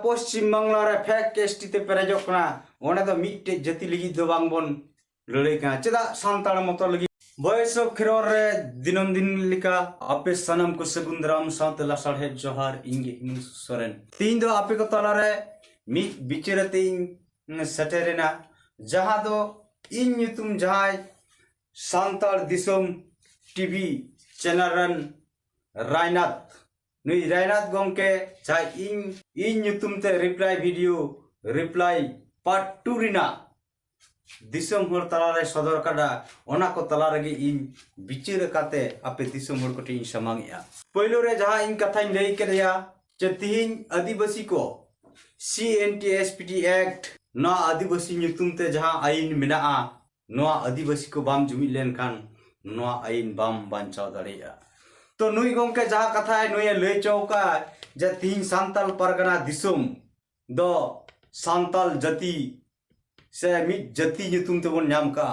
पश्चिम बांगला रे fake ST ते पेरेजोग कना ओने दो मिट्टे जाति लगी दो बांगबन लड़ाई कना चेदा सान्ताल मतो लगी वॉइस ऑफ खिरोर रे दिनम दिन लिका आपे सनम को सगुंदराम साथ लासाड़े जोहार इंगे हिंग सोरेन तीन दो आपे को तला रे मी बिचरते इन सटेरेना जहां दो इन ᱧᱩᱛᱩᱢ जहां सान्ताल दिसोम टीवी चैनल रन रायनाथ नुई रायनाथ गोंके जहां इन ᱧᱩᱛᱩᱢ ते रिप्लाई वीडियो रिप्लाई पार्ट 2 रिना दिसोम हर तला रे सदर काडा ओना को तला रे इन बिचार काते आपे दिसोम हर कोटी समांगिया पहिलो रे जहां इन कथा इन लई केया जे तिहिन आदिवासी को CNTSPT एक्ट ना आदिवासी ᱧᱩᱛᱩᱢ ते जहां आईन मेना नोआ आदिवासी को बाम जुमी लेन खान नोआ आईन बाम बांचाव दाड़िया तो नुई गोंके जहां कथा है नुई लई चौका जे तीन सान्ताल परगना दिसोम दो सान्ताल जाति से मिट जाति ᱧᱩᱛᱩᱢ ते बोन नाम का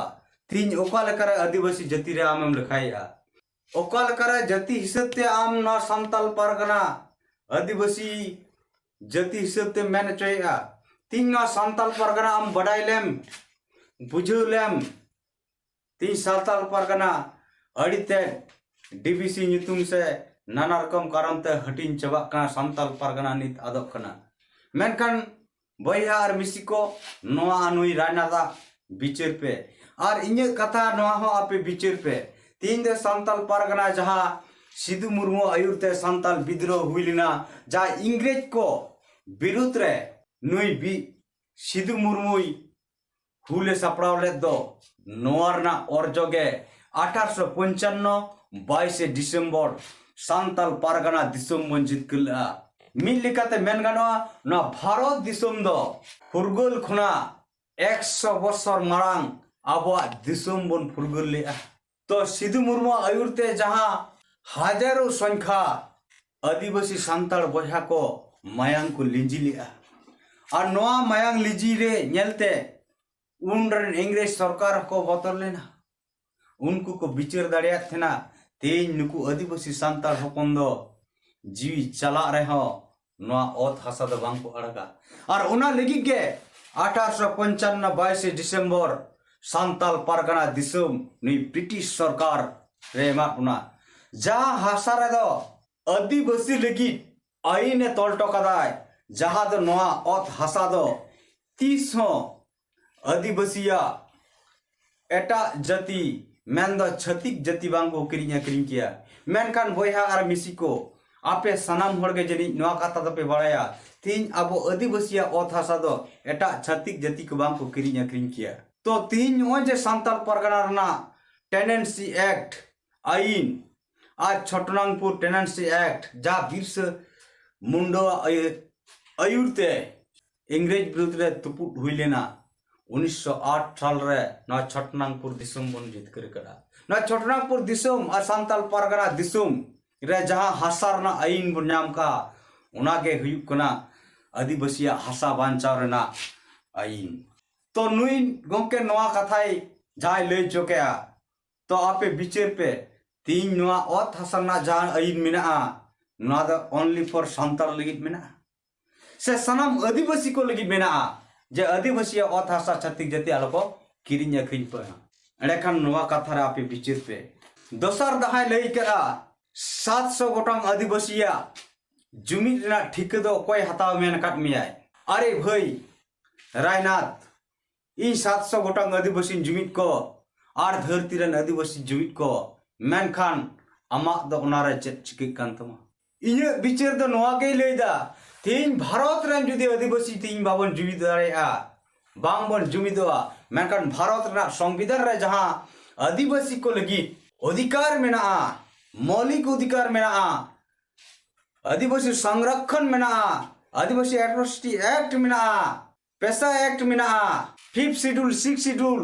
तीन ओका लेकर आदिवासी जाति रे आमम लिखाया ओका लेकर जाति हिसाब ते आम ना सान्ताल परगना आदिवासी जाति हिसाब ते मैन चोया तीन ना सान्ताल परगना आम बडाइलेम बुझुलेम तीन सान्ताल परगना अड़ीते डीबीसी ᱧᱩᱛᱩᱢ से नाना रकम कारण ते हटिन चबा का सान्ताल परगना नित आदब कना मेनखान बया और मिसी को नोआ अनुई रायनादा बिचार पे और इnye कथा नोआ हो आपे बिचार पे तीन दे सान्ताल परगना जहां सिद्धू मुर्मू आयुरते सान्ताल विद्रोह हुईलिना जहां इंग्रेज को विरुद्ध रे नुई बी सिद्धू मुर्मू हुले सपड़ावले दो नोआरना ओरजोगे 1855 22 डिसेम्बर सान्ताल परगना दिसोम मंजित कला मिलिकाते मेन गानोआ ना भारत दिसोम दो फुरगुल खुना 100 बछर मारांग आबो दिसोम बन फुरगुल ले तो सिद्धू मुर्मू आयुरते जहां हजारों संख्या आदिवासी सान्ताल बहा को मायांग को लिंजी लिया और नोआ मायांग लिजी रे नेलते उनरन इंग्रेज सरकार को बतल लेना उनको को बिचार दाड़िया थेना तेज नुकु आदिवासी सान्ताल हपन दो जीवी चला रहे हो नोआ ओत हासा दो बांग को अड़गा और उना लगी के 1855 22 डिसेम्बर सान्ताल परगना दिसोम नुई ब्रिटिश सरकार रे मा उना जा हासा रे दो आदिवासी लगी आईने तोलटो कदाय जहां दो नोआ ओत हासा दो 30 हो आदिवासिया एटा जाति मेन दो छतिक जाति बांग को किरिया किरिन किया मेनखान बया और मिसी को आपे सनाम हर के जनी नोआ कथा दो पे बड़ाया तीन अबो आदिवासिया ओत हासा दो एटा छतिक जाति को बांग को किरिया किरिन किया तो तीन ओ जे सान्ताल परगना रना टेनेंसी एक्ट आईन आज छोटनांगपुर टेनेंसी एक्ट जा बिरस मुंडो आयुरते इंग्रेज विरुद्ध रे तुपुट हुई लेना 1908 साल रे ना छोटनांगपुर दिसोम बन जितकर करा ना छोटनांगपुर दिसोम और सान्ताल परगना दिसोम रे जहां हासार ना आईन बन नाम का उनागे हुयुक कना आदिवासिया हासा बांचाव रेना आईन तो नुई गोंके नोआ कथाई जाय लई चोकेया तो आपे बिचार पे तीन नोआ ओत हासा ना जहां आईन मेना नोआ द ओनली फॉर सान्ताल लगी मेना से सनम आदिवासी को लगी मेना जे आदिवासी ओत हासा छतिक जाति आलो को किरिन अखिन पे एडेखान नोआ कथा रे आपे बिचार पे दोसर दहाय लई करा 700 गोटंग आदिवासिया जुमिद रेना ठीक दो कोई हताव मेन काट मियाय अरे भाई रायनाथ इ 700 गोटंग आदिवासी जुमिद को आर धरती रन आदिवासी जुमिद को मेनखान अमा दो ओनारे चेक चिकिक कान तमा इnye बिचार दो नोआ के लेदा तीन भारत रन जुदी आदिवासी तीन बाबन जुमिद दाड़ेया बांग बन जुमिदवा मेनखान भारत रा संविधान रे जहां आदिवासी को लगी अधिकार मेना मौलिक अधिकार मेना आदिवासी संरक्षण मेना आदिवासी एट्रोसिटी एक्ट मेना पेशा एक्ट मेना 5th शेड्यूल 6th शेड्यूल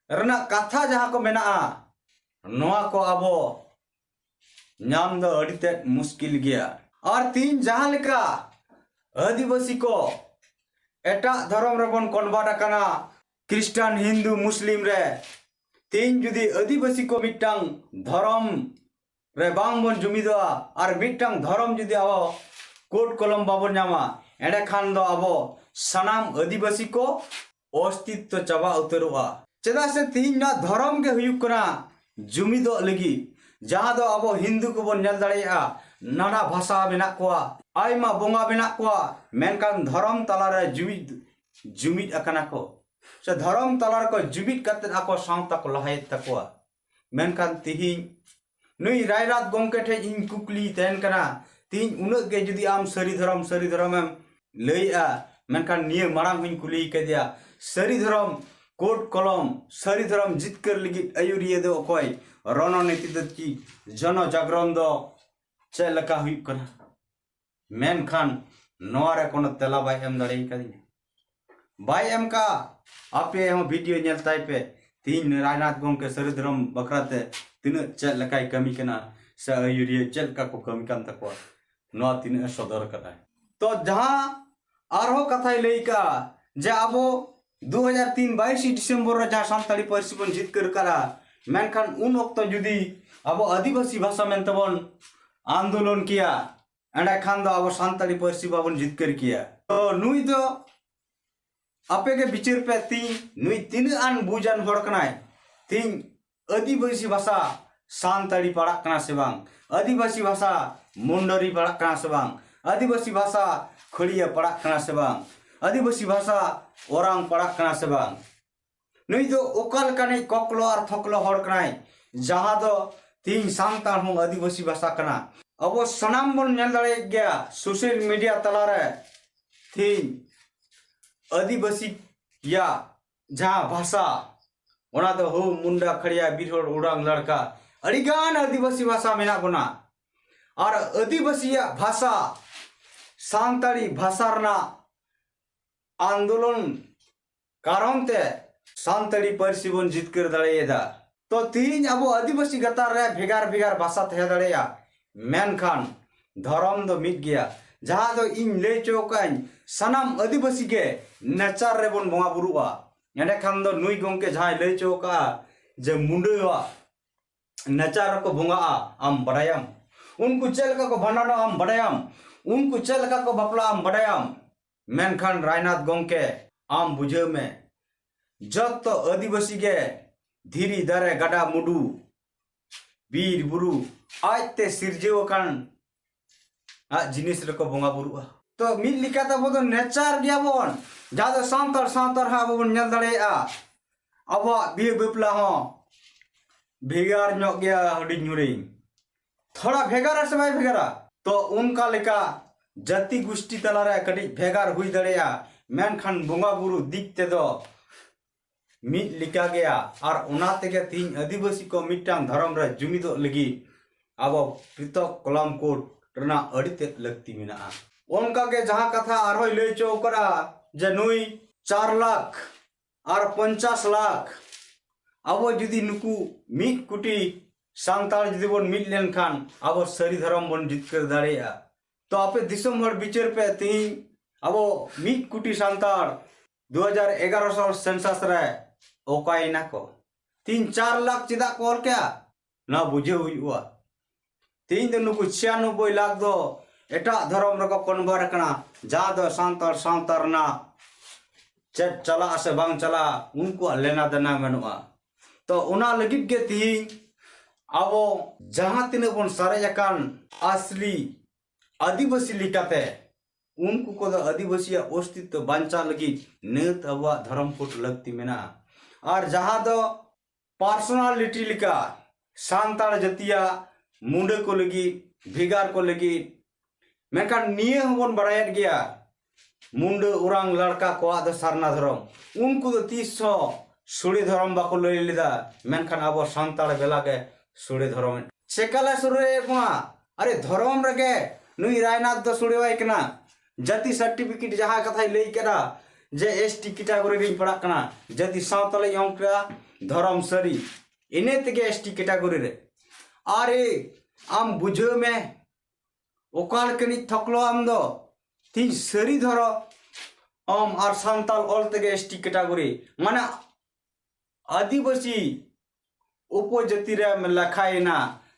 रना कथा जहां को मेना नोआ को आबो नाम दो अड़ीते मुश्किल गया और तीन जहां लेका आदिवासी को एटा धर्म रेबन कन्वर्ट कना क्रिश्चियन हिंदू मुस्लिम रे तीन जुदी आदिवासी को मिटांग धर्म रे बांग बन जुमिदवा और मिटांग धर्म जुदी आवो कोट कलम बाबन नामा एंडे खान दो अब सनाम आदिवासी को अस्तित्व चाबा उतरोआ चेदा से तीन ना धर्म के हुयुक कना जुमिदो लगी जहां दो अब हिंदू को बन नेल दाड़ेया नाना भाषा मेना कोआ आयमा बोंगा मेना कोआ मेनकान धर्म तलारे जुमिद अकना को से धर्म तलार को जुमिद कते आको सावता को लहाय तकोआ मेनकान तिहिं नुई रायरात गोंके ठे इन कुकली तेन कना तीन उनक के जुदी आम सरी धर्म एम लइआ मेनकान निये मारांग हुई कुली के दिया सरी धर्म कोट कलम सरी धर्म जितकर लगी आयुरिये दो कोई रणनीति दकी जन जागरण दो चलका हुई कना मेनखान नोरे कोनो तेला बाय एम दड़े कदी बाय एम का आपे हम वीडियो नेलताय पे तीन राजनाथ गोंके सरी धर्म बकराते तीन चलकाय कमी कना से आयुरिये चलका को कमी कान तको नो तीन सदर कदा तो जहां आरो कथाय लइका जे आबो 2003 22 डिसेम्बर रे जहां सानताली पार्सी बन जितकर करा मेनखान उन वक्त जुदी अब आदिवासी भाषा में तबन आंदोलन किया एंडे खान दो अब सानताली पार्सी बाबन जितकर किया तो नुई दो आपे के बिचार पे नुई तीन आन बुजान हर कनाय तीन आदिवासी भाषा सानताली पढ़ा कना से बांग आदिवासी भाषा मुंडरी पढ़ा कना से बांग आदिवासी भाषा खड़िया पढ़ा कना से बांग आदिवासी भाषा ओरांग पढ़ा कना से बांग नुई दो ओकल कने कोकलो और थोकलो हर कनाय जहां दो तीन सांताल हूं आदिवासी भाषा कना अब सनाम बन नेल दड़े गया सोशल मीडिया तलारे तीन आदिवासी या जहां भाषा ओना दो हो मुंडा खड़िया बिरहोड़ उड़ांग लड़का अड़ीगान आदिवासी भाषा मेना बना और आदिवासी भाषा सांताली भाषा रना आंदोलन कारण ते सांताली पार्सी बन जितकर दड़ेदा तो तीन अब आदिवासी गतार रे भेगार भेगार भाषा तहे दड़ेया मेनखान धर्म दो मिट गया जहां दो इन ले चौकान सनाम आदिवासी के नेचर रे बन बोंगा बुरुआ एंडे खान दो नुई गोंके जहां ले चौका जे मुंडवा नेचर को बोंगा आम बड़ायाम उनको चलका को भंडानो आम बड़ायाम उनको चलका को बपला आम बड़ायाम मेनखान रायनाथ गोंके आम बुझे में जब तो आदिवासी के धीरी दरे गड़ा मुडू बीर बुरु आजते सिरजेव कान जिनिस रको बोंगा बुरुआ तो मिल लिखाता बो नेचर गया बोन जादो सांतर हा बोन नेल दड़ेया अब बे बेपला हो भेगार ᱧᱚᱜ गया हडिंग हुडिंग थोड़ा भेगार से बाय भेगारा तो उनका लेका जाति गोष्ठी तलारे कटी भेगार हुई दड़ेया मेनखान बोंगा बुरु दिखते दो मिट लिखा गया और उनाते के तीन आदिवासी को मिटांग धर्म रे जुमिदो लगी अब पृथक कलम कोड रना अड़िते लगती मेना उनका के जहां कथा आरोय ले चौकरा जे नुई 4 लाख और 50 लाख अब जुदी नुकु मिट कुटी सांताल जुदी बन मिट लेन खान अब सरी धर्म बन जितकर दाड़ेया तो आपे दिसंबर बिचार पे तीन अब मिट कुटी सांताल 2011 साल सेंसस रे ओकाइना को 3-4 लाख चिदा कॉल क्या ना बुझे हुआ तीन दिन नुकु 96 लाख दो एटा धर्म रको कन्वर्ट कना जा दो सांताल ना चेट चला से बांग चला उनको लेना देना मेनुआ तो उना लगित के तीन अब जहां तीन बन सारेजकान असली आदिवासी लिकाते उनको को आदिवासी अस्तित्व बांचा लगी नेत अब धर्म कोट लगती मेना और जहां दो पर्सनालिटी लिका सांताल जतिया मुंडे को लगी भिगार को लगी मेनखान निये हबन बड़ायत गया मुंडे उरांग लड़का को आद सारना धर्म उनको तो 300 सुड़ी धर्म बाको लई लेदा मेनखान अब सांताल बेला के सुड़ी धर्म सेकाले सुरे मा अरे धर्म रगे नुई रायनाथ दो सुड़ी वाई कना जाति सर्टिफिकेट जहां कथा लई केदा जे एसटी कैटेगरी रे पड़ा कना जाति सांताल यंका धर्म सरी इने तगे एसटी कैटेगरी रे अरे आम बुझे में ओकाल कनी थकलो आम दो तीन सरी धरो आम और सांताल ऑल तगे एसटी कैटेगरी माने आदिवासी उपजाति रे में लखाइना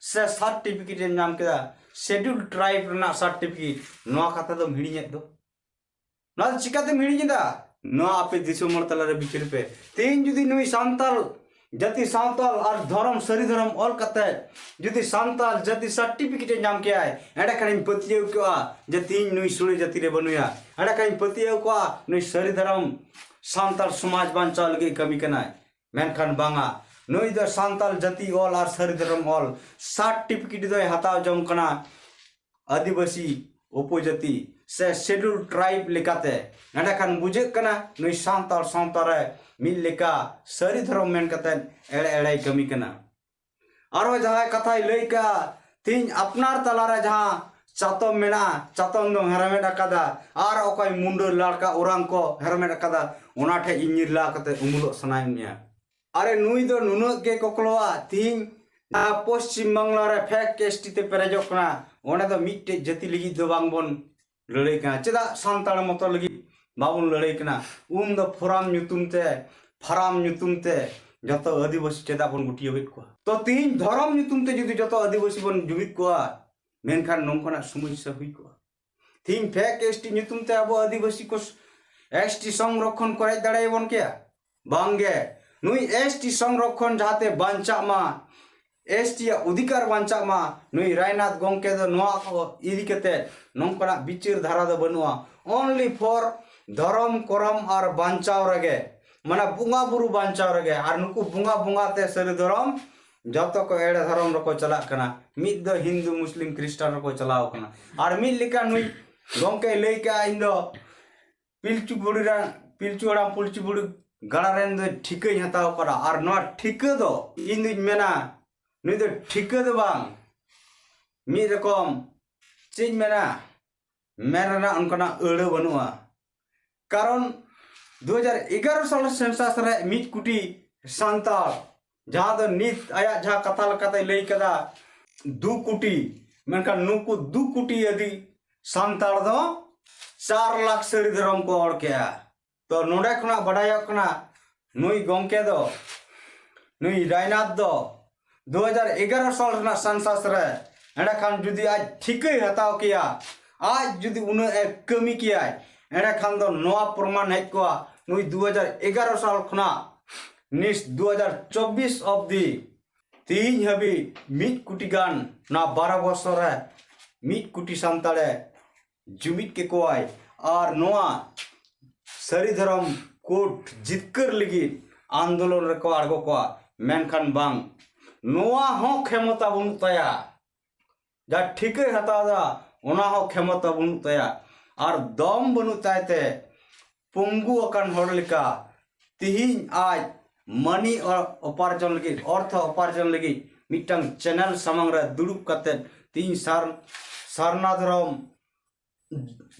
से सर्टिफिकेट नाम केदा शेड्यूल ट्राइब ना सर्टिफिकेट नोआ कथा दो हिड़िये दो ना चिकाते मिड़ीदा ना आपे दिसोम हर तलारे बिचार पे तीन जुदी नुई सांताल जाति सांताल और धर्म सरी धर्म ऑल कते जुदी सांताल जाति सर्टिफिकेट नाम के आए एडा कहीं पतियो को जे तीन नुई सुले जाति रे बनुया एडा कहीं पतियो को नुई सरी धर्म सांताल समाज बांचाल के कमी कनाय मेनखान बांगा नुई द सांताल जाति ऑल और सरी धर्म ऑल सर्टिफिकेट दो हताव जम कना आदिवासी उपजाति से शेड्यूल ट्राइब लेकाते एंडाखान बुझे कना नुई सांताल सांतारे मिल लेका सरी धर्म मेन कते एड़े एड़े कमी कना आरो जहां कथाय लैका तीन अपनार तलारे जहां चातम मेना चातम दो हेरमेट अकादा आर ओकय मुंडो लड़का उरांग को हेरमेट अकादा ओना ठे इनिरला कते उमुलो सनायनिया अरे नुई दो नुनो के कोकलोआ तीन पश्चिम बांग्ला रे फेक केस्टी ते पेरेजोक कना ओने दो मिट्टे जाति लगी दो बांगबन लड़ाई कना चेदा सांताल मतो लगी बाबुन लड़ाई कना उन दो फराम ᱧᱩᱛᱩᱢ ᱛᱮ जतो आदिवासी चेदा बन गुटियो बेट को तो तीन धर्म ᱧᱩᱛᱩᱢ ᱛᱮ जुदी जतो आदिवासी बन जुमित को मेनखान नोंखना समस्या हुई को तीन फेक एसटी ᱧᱩᱛᱩᱢ ᱛᱮ अब आदिवासी को एसटी संरक्षण कराय दाड़ाय बन के बांगे नुई एसटी संरक्षण जाते बांचा मा एसटी अधिकार बांचा मा नुई रायनाथ गोंके दो नोआ को इदी कते नोंखना बिचार धारा दो बनुआ ओनली फॉर धर्म करम और बांचाव रगे माना बुंगा बुरु बांचाव रगे और नुकु बुंगा बुंगा ते सरी धर्म जतो को एड़े धर्म रको चला कना मिद दो हिंदू मुस्लिम क्रिश्चियन रको चलाव कना और मिल लिका नुई गोंके लेका इंदो पिलचू अड़ा पुलचू बुड़ी गाड़ा रेन दो ठिके हताव करा और नो ठिके दो इन दुई मेना नुई दो ठिके दो बांग मी रकम चेंज मेना मेरना उनकना अड़े बनुआ कारण 2011 साल सेंसस रे मिट कुटी सांताल जहां दो नित आया जहां कथा लकाते लई कदा 2 कोटी मेनका नुकु 2 कोटी यदि सांताल दो 4 लाख सरी धर्म को और के तो नोडे खना बडाया कना नुई गोंके दो नुई रायनाथ दो 2011 साल ना सेंसस रे एडा खान जुदी आज ठीकई हताव किया आज जुदी उन कमी किया एडा खान दो नवा प्रमाण है को नुई 2011 साल खना निस 2024 अवधि तीन हबी मिट कुटी गान ना 12 बছর है मिट कुटी सांताले जुमित के कोय और नवा सरी धर्म कोट जितकर लगी आंदोलन रको आड़गो को मेनखान बांग नवा हो क्षमता बनुताया जा ठीके हतादा ओना हो क्षमता बनुताया और दम बनुतायते पुंगु अकान हर लेका तिहिन आज मनी और उपार्जन लगी अर्थ उपार्जन लगी मिटंग चैनल समंग रे दुड़ुब कते तीन सारना धर्म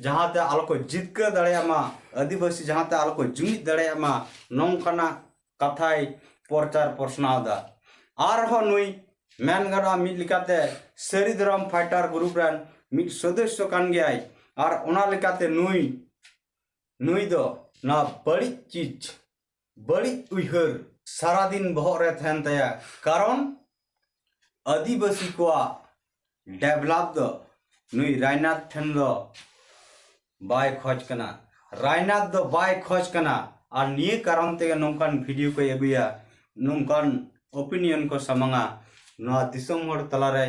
जहां ते आलो को जितके दड़िया मा आदिवासी जहां ते आलो को जुमित दड़िया मा नोंखना कथाय प्रचार प्रश्नावदा आर हो नुई मेनगरा मिट लिकाते सरी धर्म फाइटर ग्रुप रन मिट सदस्य कान गयाय और ओना लिकाते नुई दो ना बड़ी चीज बड़ी उहर सारा दिन बहर रे थेन तया कारण आदिवासी को डेवलप दो नुई रायनाथ ठेन दो बाय खोज कना रायनाथ दो बाय खोज कना और निये कारण ते नोंकान वीडियो को एगुया नोंकान ओपिनियन को समंगा नोआ दिसम हर तलारे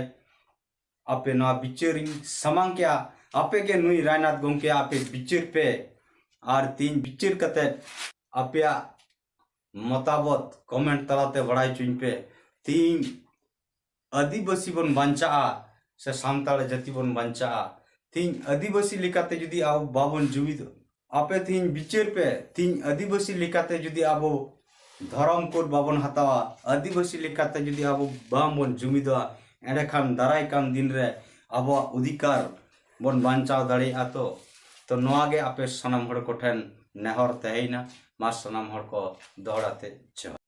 आपे नोआ बिचारिंग समंग क्या आपे के नुई रायनाथ गोंके आपे बिचार पे और तीन बिचार कते आपे मताबत कमेंट तलाते बढ़ाई चुन पे तीन आदिवासी बन बांचा से सांताल जाति बन बांचा तीन आदिवासी लिकाते जुदी आबो बाबन जुमिद आपे तीन बिचार पे तीन आदिवासी लिकाते जुदी आबो धर्म कोड बाबन हतावा आदिवासी लिकाते जुदी आबो बाबन जुमिदवा एडे खान दाराय कान दिन रे आबो अधिकार बन बांचाव दाड़िया तो नोआगे आपे सनम हड़ को ठेन नेहर तहेना मा सनम हड़ को दोहराते